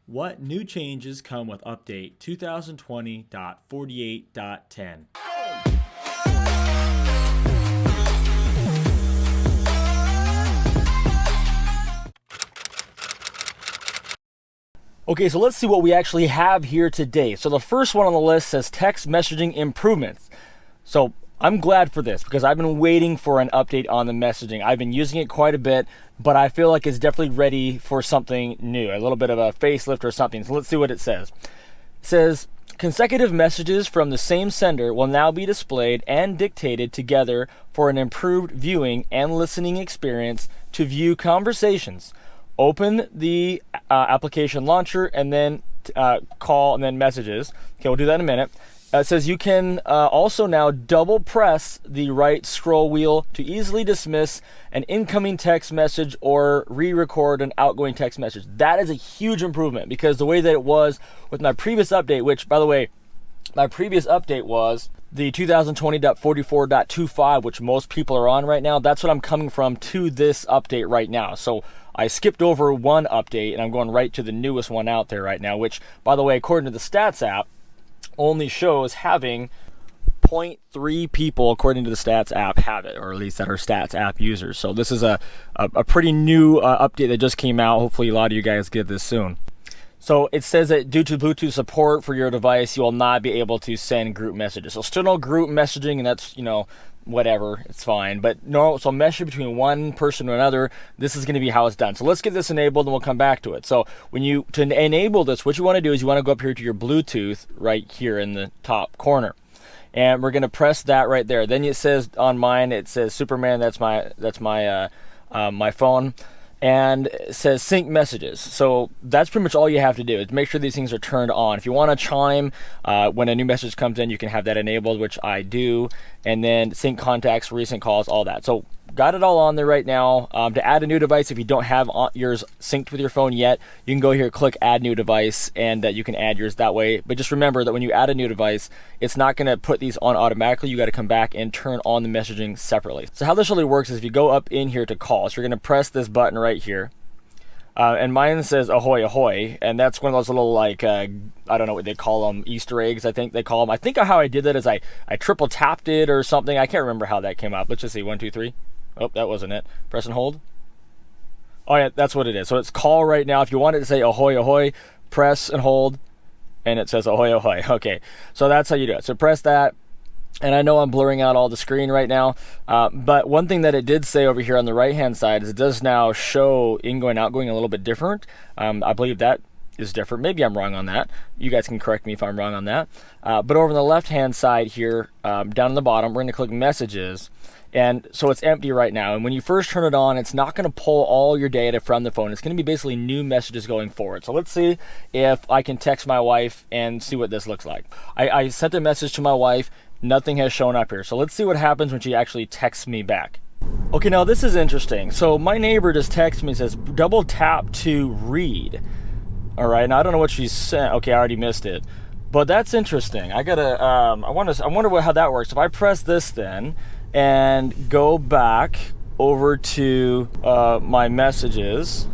What new changes come with update 2020.48.10? Okay, so let's see what we actually have here today. So the first one on the list says text messaging improvements. So I'm glad for this because I've been waiting for an update on the messaging. I've been using it quite a bit, but I feel like it's definitely ready for something new, a little bit of a facelift or something. So let's see what it says. It says, consecutive messages from the same sender will now be displayed and dictated together for an improved viewing and listening experience to view conversations. Open the application launcher and then call and then messages. Okay, we'll do that in a minute. It says you can also now double press the right scroll wheel to easily dismiss an incoming text message or re-record an outgoing text message. That is a huge improvement because the way that it was with my previous update, which by the way, my previous update was the 2020.44.25, which most people are on right now. That's what I'm coming from to this update right now. So I skipped over one update and I'm going right to the newest one out there right now, which by the way, according to the stats app, only shows having 0.3 people, according to the stats app, have it, or at least that are stats app users. So this is a pretty new update that just came out. Hopefully a lot of you guys get this soon. So it says that due to Bluetooth support for your device, you will not be able to send group messages. So still no group messaging, and that's, you know, whatever, it's fine. But no, so message between one person or another, this is going to be how it's done. So let's get this enabled and we'll come back to it. So to enable this, what you want to do is you want to go up here to your Bluetooth right here in the top corner. And we're going to press that right there. Then it says on mine, it says Superman, that's my phone. And it says sync messages. So that's pretty much all you have to do is make sure these things are turned on. If you want to chime when a new message comes in, you can have that enabled, which I do. And then sync contacts, recent calls, all that. So got it all on there right now. To add a new device, if you don't have yours synced with your phone yet, you can go here, click add new device, and you can add yours that way. But just remember that when you add a new device, it's not going to put these on automatically. You got to come back and turn on the messaging separately. So how this really works is if you go up in here to call, so you're going to press this button right here. And mine says ahoy ahoy, and that's one of those little like I don't know what they call them, Easter eggs, I think they call them. I think how I did that is I triple tapped it or something. I can't remember how that came up. Let's just see, 1 2 3. Oh, that wasn't it. Press and hold. Oh yeah, that's what it is. So it's call right now. If you want it to say ahoy ahoy, press and hold, and it says ahoy ahoy. Okay, so that's how you do it. So press that. And I know I'm blurring out all the screen right now, but one thing that it did say over here on the right-hand side is it does now show ingoing, outgoing a little bit different. I believe that is different. Maybe I'm wrong on that. You guys can correct me if I'm wrong on that. But over on the left-hand side here, down on the bottom, we're going to click messages. And so it's empty right now. And when you first turn it on, it's not going to pull all your data from the phone. It's going to be basically new messages going forward. So let's see if I can text my wife and see what this looks like. I sent a message to my wife. Nothing has shown up here. So let's see what happens when she actually texts me back. Okay, now this is interesting. So my neighbor just texted me and says, double tap to read. All right, now I don't know what she sent. Okay, I already missed it. But that's interesting. I gotta, I wonder how that works. If I press this then and go back over to my messages.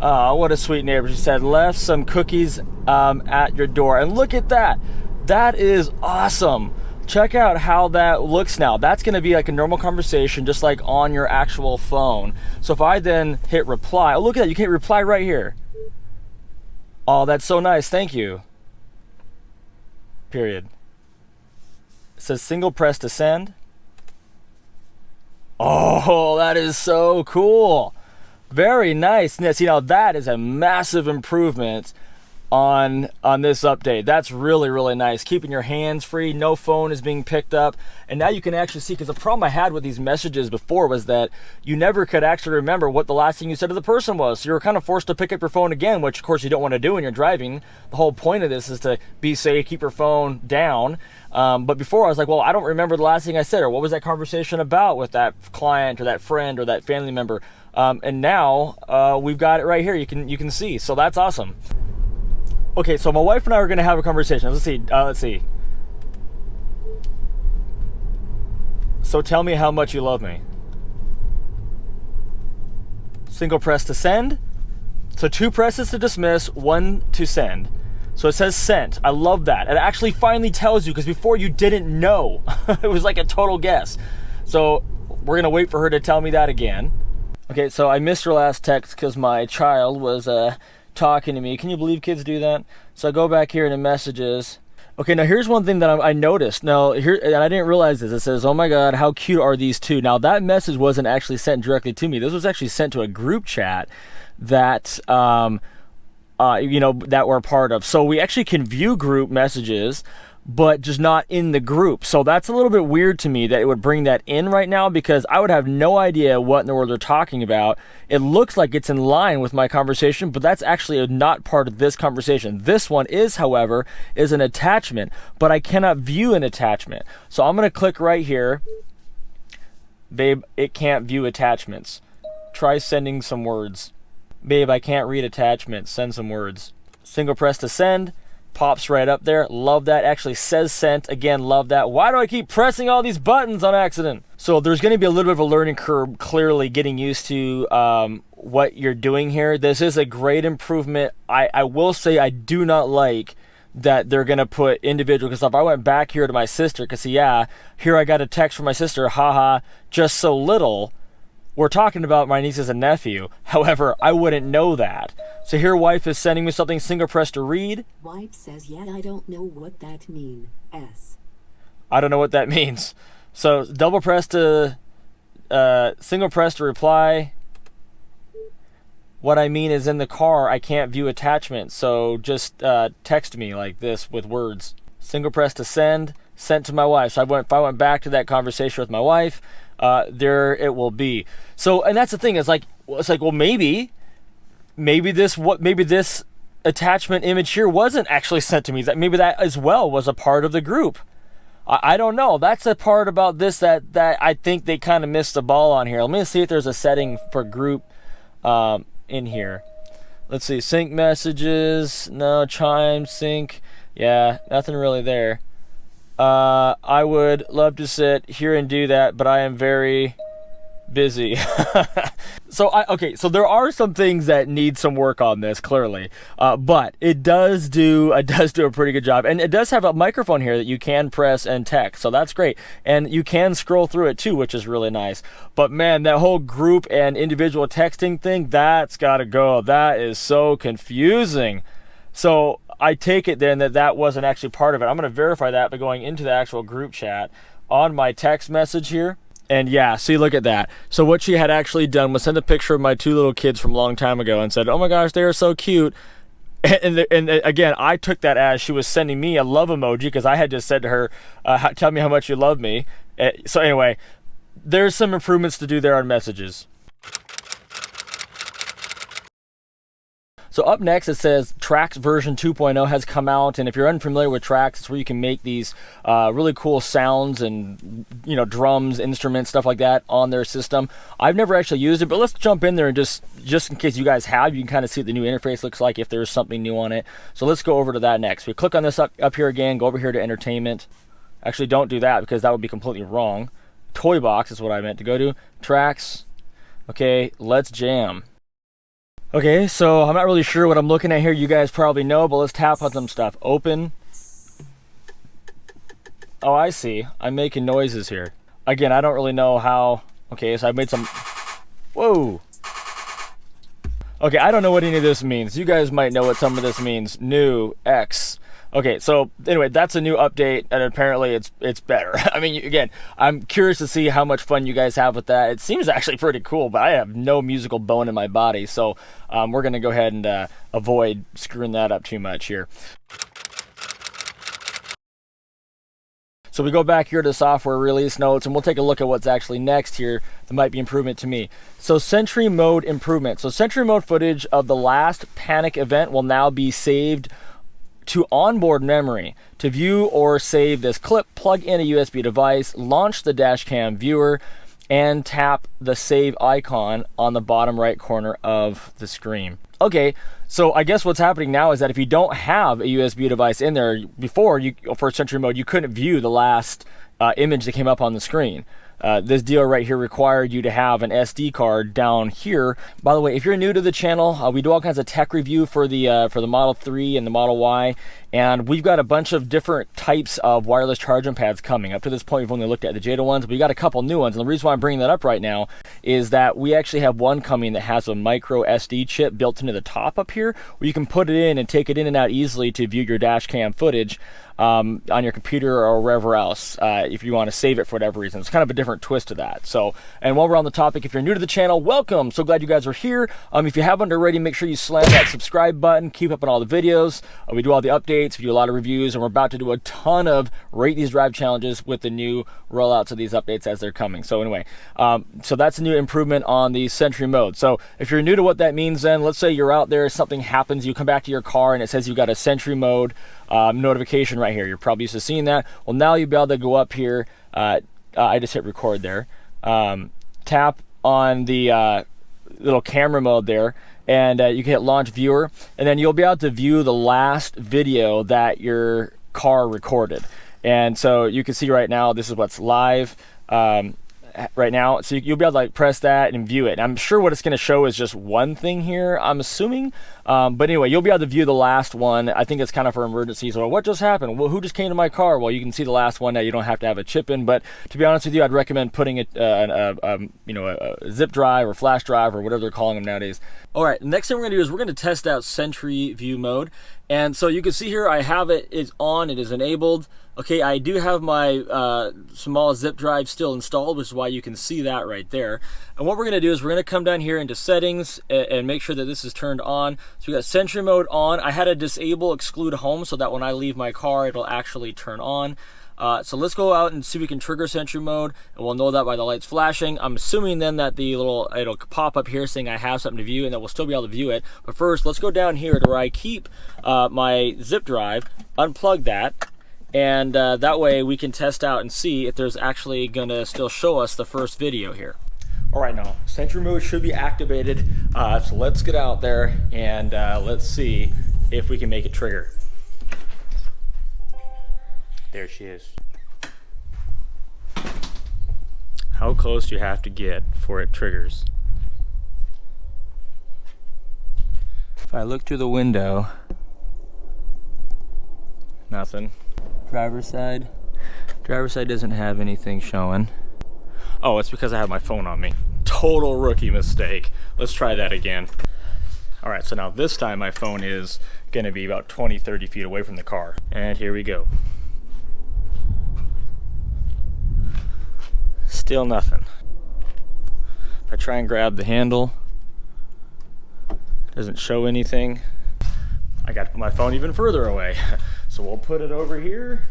Oh, what a sweet neighbor. She said, left some cookies at your door. And look at that. That is awesome. Check out how that looks now. That's going to be like a normal conversation, just like on your actual phone. So if I then hit reply, oh, look at that. You can hit reply right here. Oh, that's so nice. Thank you. Period. It says single press to send. Oh, that is so cool. Very nice. Now, see, now that is a massive improvement on this update. That's really, really nice. Keeping your hands free, no phone is being picked up. And now you can actually see, because the problem I had with these messages before was that you never could actually remember what the last thing you said to the person was. So you were kind of forced to pick up your phone again, which of course you don't want to do when you're driving. The whole point of this is to be safe, keep your phone down. But before I was like, well, I don't remember the last thing I said, or what was that conversation about with that client or that friend or that family member. And now we've got it right here. You can see. So that's awesome. Okay, so my wife and I are going to have a conversation. Let's see. So tell me how much you love me. Single press to send. So 2 presses to dismiss, 1 to send. So it says sent. I love that. It actually finally tells you, because before you didn't know. It was like a total guess. So we're gonna wait for her to tell me that again. Okay, so I missed her last text because my child was talking to me. Can you believe kids do that? So I go back here into messages. Okay, now here's one thing that I noticed. Now, here, and I didn't realize this. It says, oh my God, how cute are these two? Now, that message wasn't actually sent directly to me. This was actually sent to a group chat that, that we're a part of. So we actually can view group messages, but just not in the group. So that's a little bit weird to me that it would bring that in right now, because I would have no idea what in the world they're talking about. It looks like it's in line with my conversation, but that's actually not part of this conversation. This one is, however, is an attachment, but I cannot view an attachment. So I'm going to click right here. Babe, it can't view attachments. Try sending some words. Babe, I can't read attachments. Send some words. Single press to send. Pops right up there. Love that. Actually says sent. Again, love that. Why do I keep pressing all these buttons on accident? So there's going to be a little bit of a learning curve, clearly getting used to what you're doing here. This is a great improvement. I will say I do not like that they're going to put individual, because if I went back here to my sister, because yeah, here I got a text from my sister, haha, just so little. We're talking about my nieces and nephew. However, I wouldn't know that. So here wife is sending me something, single press to read. Wife says, yeah, I don't know what that means. I don't know what that means. So double press to, single press to reply. What I mean is in the car, I can't view attachments. So just text me like this with words. Single press to send, sent to my wife. So if I went back to that conversation with my wife, there it will be. So, and that's the thing, it's like, well, maybe this attachment image here wasn't actually sent to me. That maybe that as well was a part of the group. I don't know. That's a part about this that I think they kind of missed the ball on here. Let me see if there's a setting for group in here. Let's see, sync messages, no, chime, sync. Yeah, nothing really there. I would love to sit here and do that, but I am very busy. So there are some things that need some work on this, clearly, but it does do a pretty good job, and it does have a microphone here that you can press and text, so that's great, and you can scroll through it too, which is really nice. But man, that whole group and individual texting thing, that's gotta go. That is so confusing. So I take it then that wasn't actually part of it. I'm going to verify that by going into the actual group chat on my text message here. And yeah, see, look at that. So what she had actually done was send a picture of my 2 little kids from a long time ago and said, oh my gosh, they are so cute. And again, I took that as she was sending me a love emoji, because I had just said to her, tell me how much you love me. So anyway, there's some improvements to do there on messages. So up next, it says TRAX version 2.0 has come out, and if you're unfamiliar with TRAX, it's where you can make these really cool sounds and drums, instruments, stuff like that on their system. I've never actually used it, but let's jump in there and just in case you guys have, you can kind of see what the new interface looks like if there's something new on it. So let's go over to that next. We click on this up here again, go over here to entertainment. Actually, don't do that because that would be completely wrong. Toy box is what I meant to go to. TRAX. Okay, let's jam. Okay, so I'm not really sure what I'm looking at here. You guys probably know, but let's tap on some stuff. Open. Oh, I see. I'm making noises here. Again, I don't really know how. Okay, so I made some. Whoa. Okay, I don't know what any of this means. You guys might know what some of this means. New X. Okay, so anyway, that's a new update, and apparently it's better. I mean, again, I'm curious to see how much fun you guys have with that. It seems actually pretty cool, but I have no musical bone in my body, so we're going to go ahead and avoid screwing that up too much here. So we go back here to software release notes, and we'll take a look at what's actually next here that might be improvement to me. So Sentry Mode improvement. So Sentry Mode footage of the last panic event will now be saved to onboard memory. To view or save this clip, plug in a USB device, launch the Dashcam viewer, and tap the save icon on the bottom right corner of the screen. Okay, so I guess what's happening now is that if you don't have a USB device in there, before for Sentry Mode, you couldn't view the last image that came up on the screen. This deal right here required you to have an SD card down here. By the way, if you're new to the channel, we do all kinds of tech review for the Model 3 and the Model Y, and we've got a bunch of different types of wireless charging pads coming. Up to this point, we've only looked at the Jeda ones, but we got a couple new ones. And the reason why I'm bringing that up right now is that we actually have one coming that has a micro SD chip built into the top up here, where you can put it in and take it in and out easily to view your dash cam footage on your computer or wherever else, if you want to save it for whatever reason. It's kind of a different twist to that. So, and while we're on the topic, if you're new to the channel, welcome. So glad you guys are here. If you haven't already, make sure you slam that subscribe button. Keep up on all the videos. We do all the updates. We do a lot of reviews, and we're about to do a ton of rate these drive challenges with the new rollouts of these updates as they're coming. So anyway, so that's a new improvement on the Sentry Mode. So if you're new to what that means, then let's say you're out there, something happens, you come back to your car and it says you got a Sentry Mode notification right here. You're probably used to seeing that. Well, now you'll be able to go up here. I just hit record there. Tap on the little camera mode there, and you can hit launch viewer, and then you'll be able to view the last video that your car recorded. And so you can see right now, this is what's live right now. So you'll be able to like press that and view it. And I'm sure what it's going to show is just one thing here, I'm assuming. But anyway, you'll be able to view the last one. I think it's kind of for emergencies. Or what just happened? Well, who just came to my car? Well, you can see the last one. Now you don't have to have a chip in. But to be honest with you, I'd recommend putting a zip drive or flash drive or whatever they're calling them nowadays. All right, next thing we're going to do is we're going to test out Sentryview mode. And so you can see here, I have it is on, it is enabled. Okay, I do have my small zip drive still installed, which is why you can see that right there. And what we're going to do is we're going to come down here into settings and make sure that this is turned on. So we got Sentry Mode on. I had to disable exclude home so that when I leave my car, it'll actually turn on. So let's go out and see if we can trigger Sentry Mode, and we'll know that by the lights flashing. I'm assuming then that it'll pop up here saying I have something to view, and that we'll still be able to view it. But first, let's go down here to where I keep my zip drive, unplug that, and that way we can test out and see if there's actually gonna still show us the first video here. All right, now Sentry Mode should be activated. So let's get out there and let's see if we can make it trigger. There she is. How close do you have to get before it triggers? If I look through the window, nothing. Driver's side doesn't have anything showing. Oh, it's because I have my phone on me. Total rookie mistake. Let's try that again. All right, so now this time my phone is gonna be about 20-30 feet away from the car. And here we go. Still nothing. If I try and grab the handle, doesn't show anything. I got to put my phone even further away. So we'll put it over here.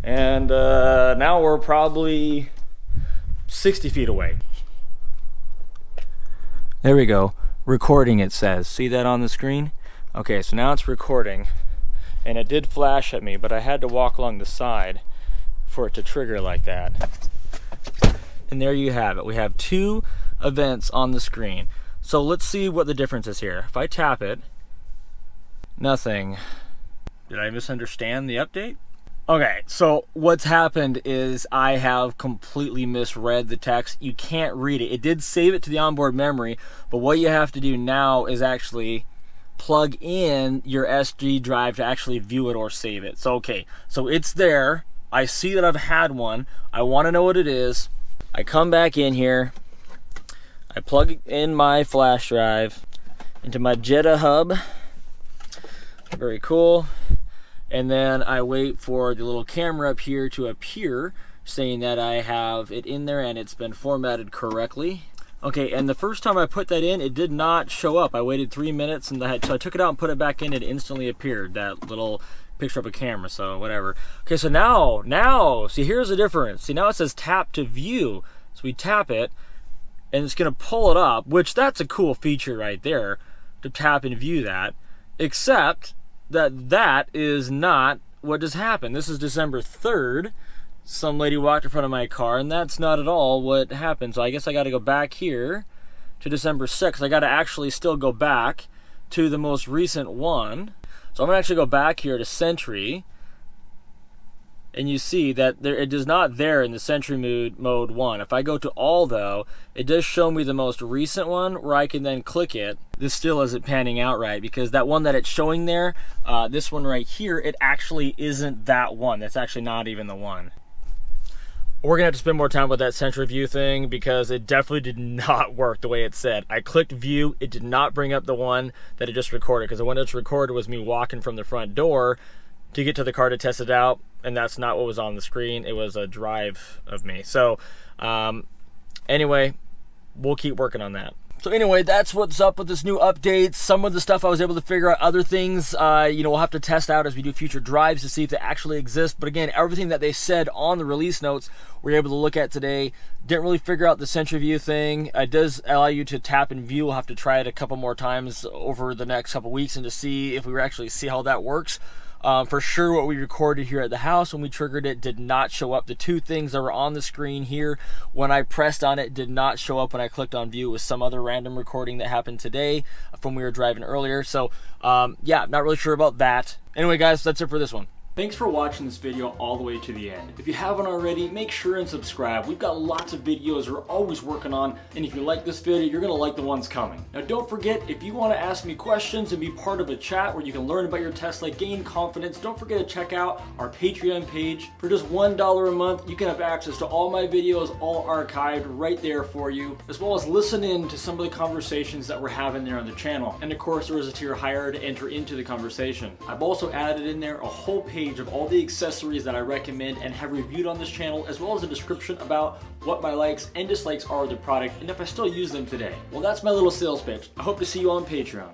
And now we're probably 60 feet away. There we go. Recording, it says. See that on the screen? Okay, so now it's recording. And it did flash at me, but I had to walk along the side for it to trigger like that. And there you have it. We have two events on the screen. So let's see what the difference is here. If I tap it, nothing. Did I misunderstand the update? Okay, so what's happened is I have completely misread the text. You can't read it. It did save it to the onboard memory, but what you have to do now is actually plug in your SD drive to actually view it or save it. So okay, so it's there. I see that I've had one. I want to know what it is. I come back in here. I plug in my flash drive into my Jeda hub. Very cool. And then I wait for the little camera up here to appear saying that I have it in there and it's been formatted correctly. Okay, and the first time I put that in, it did not show up. I waited 3 minutes and so I took it out and put it back in. It instantly appeared, that little picture of a camera, so whatever. Okay, so now, see, here's the difference. See, now it says tap to view. So we tap it and it's gonna pull it up, which that's a cool feature right there, to tap and view that, except that is not what just happened. This is December 3rd. Some lady walked in front of my car, and that's not at all what happened. So I guess I got to go back here to December 6th. I got to actually still go back to the most recent one. So I'm going to actually go back here to Sentry. and you see that it is not there in the Sentry Mode 1. If I go to all though, it does show me the most recent one where I can then click it. This still isn't panning out right because that one that it's showing there, this one right here, it actually isn't that one. That's actually not even the one. We're gonna have to spend more time with that Sentryview thing because it definitely did not work the way it said. I clicked view, it did not bring up the one that it just recorded, because the one that's recorded was me walking from the front door to get to the car to test it out, and that's not what was on the screen. It was a drive of me. So anyway, we'll keep working on that. So anyway, that's what's up with this new update. Some of the stuff I was able to figure out, other things, you know, we'll have to test out as we do future drives to see if they actually exist. But again, everything that they said on the release notes, we were able to look at today. Didn't really figure out the Sentryview thing. It does allow you to tap and view. We'll have to try it a couple more times over the next couple weeks and to see if we actually see how that works. For sure, what we recorded here at the house when we triggered it did not show up. The two things that were on the screen here, when I pressed on it, did not show up when I clicked on view. It was some other random recording that happened today from when we were driving earlier. So yeah, not really sure about that. Anyway, guys, that's it for this one. Thanks for watching this video all the way to the end. If you haven't already, make sure and subscribe. We've got lots of videos we're always working on, and if you like this video, you're gonna like the ones coming. Now don't forget, if you wanna ask me questions and be part of a chat where you can learn about your Tesla, gain confidence, don't forget to check out our Patreon page. For just $1 a month, you can have access to all my videos, all archived right there for you, as well as listen in to some of the conversations that we're having there on the channel. And of course, there is a tier higher to enter into the conversation. I've also added in there a whole page of all the accessories that I recommend and have reviewed on this channel, as well as a description about what my likes and dislikes are of the product and if I still use them today. Well, that's my little sales pitch. I hope to see you on Patreon.